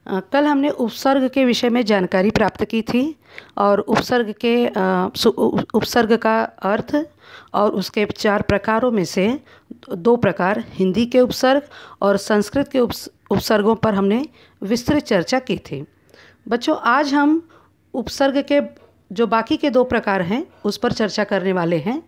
कल हमने उपसर्ग के विषय में जानकारी प्राप्त की थी और उपसर्ग का अर्थ और उसके 4 प्रकारों में से 2 प्रकार हिंदी के उपसर्ग और संस्कृत के उपसर्गों पर हमने विस्तृत चर्चा की थी। बच्चों, आज हम उपसर्ग के जो बाकी के 2 प्रकार हैं उस पर चर्चा करने वाले हैं।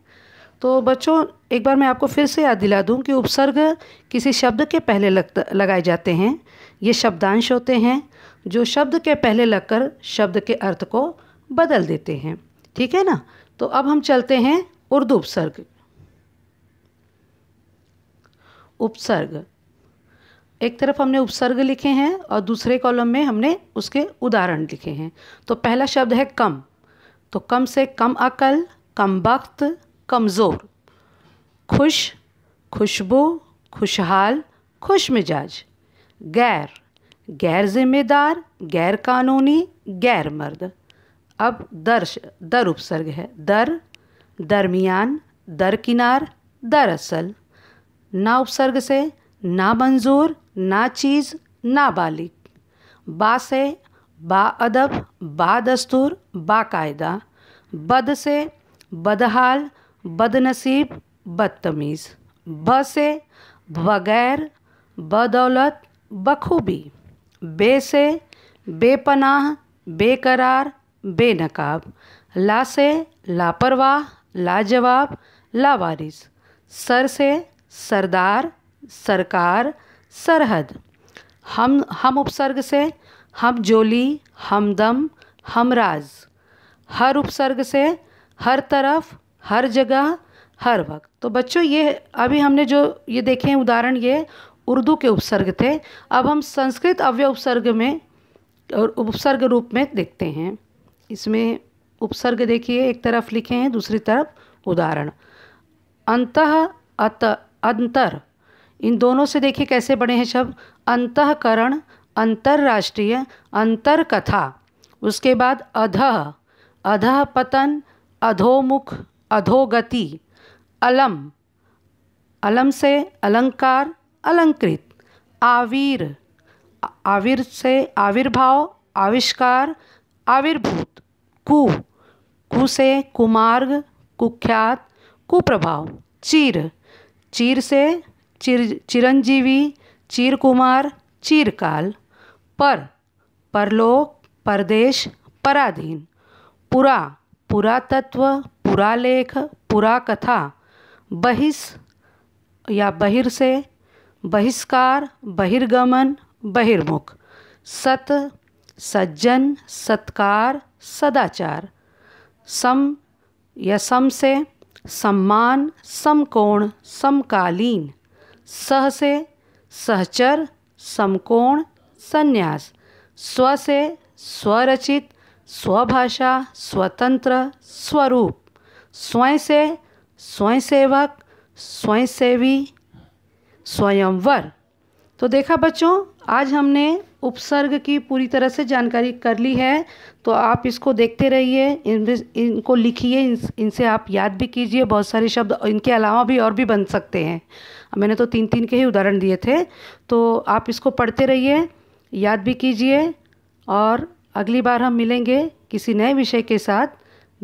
तो बच्चों, एक बार मैं आपको फिर से याद दिला दूं कि उपसर्ग किसी शब्द के पहले लगाए जाते हैं। ये शब्दांश होते हैं जो शब्द के पहले लगकर शब्द के अर्थ को बदल देते हैं। ठीक है ना? तो अब हम चलते हैं उर्दू उपसर्ग। उपसर्ग, एक तरफ हमने उपसर्ग लिखे हैं और दूसरे कॉलम में हमने उसके उदाहरण लिखे हैं। तो पहला शब्द है कम। तो कम से कम अकल, कम वक्त, कमज़ोर। खुश, खुशबू, खुशहाल, खुश मिजाज। गैर, गैर जिम्मेदार, गैर कानूनी, गैर मर्द। अब दर उपसर्ग है। दर, दरमियान, दरकिनार, दरअसल। ना उपसर्ग से नामंजूर, ना चीज़, नाबालिग। बा से बाअदब, बादस्तूर, बाकायदा। बद से बदहाल, बदनसीब, बदतमीज़। ब से बगैर, बदौलत, बखूबी। बे से बेपनाह, बेकरार, बेनकाब। ला से लापरवाह, लाजवाब, लावारिस। सर से सरदार, सरकार, सरहद। हम उपसर्ग से हमजोली, हमदम, हमराज। हर उपसर्ग से हर तरफ, हर जगह, हर वक्त। तो बच्चों, ये अभी हमने जो ये देखे हैं उदाहरण, ये उर्दू के उपसर्ग थे। अब हम संस्कृत अव्यय उपसर्ग में और उपसर्ग रूप में देखते हैं। इसमें उपसर्ग देखिए, एक तरफ लिखे हैं, दूसरी तरफ उदाहरण। अंतः, अत, अंतर, इन दोनों से देखिए कैसे बने हैं शब्द। अंतःकरण, अंतर्राष्ट्रीय, अंतरकथा। उसके बाद अधः, अधः पतन, अधोमुख, अधोगति। अलम, अलम से अलंकार, अलंकृत। आविर, आविर से आविर्भाव, आविष्कार, आविर्भूत। कु से कुमार्ग, कुख्यात, कुप्रभाव। चीर, चीर से चिरंजीवी, चीरकुमार, चीरकाल। परलोक, परदेश, पराधीन। पुरा, पुरातत्व, पुरालेख, पुराकथा। बहिस या बहिर से बहिष्कार, बहिर्गमन, बहिर्मुख। सत, सज्जन, सत्कार, सदाचार। सम या सम से सम्मान, समकोण, समकालीन। सह से सहचर, समकोण, संन्यास। स्व से स्वरचित, स्वभाषा, स्वतंत्र, स्वरूप। स्वयं से स्वयंसेवक, स्वयंसेवी, स्वयंवर। तो देखा बच्चों, आज हमने उपसर्ग की पूरी तरह से जानकारी कर ली है। तो आप इसको देखते रहिए, इनको लिखिए, इनसे आप याद भी कीजिए। बहुत सारे शब्द इनके अलावा भी और भी बन सकते हैं। मैंने तो 3 के ही उदाहरण दिए थे। तो आप इसको पढ़ते रहिए, याद भी कीजिए और अगली बार हम मिलेंगे किसी नए विषय के साथ।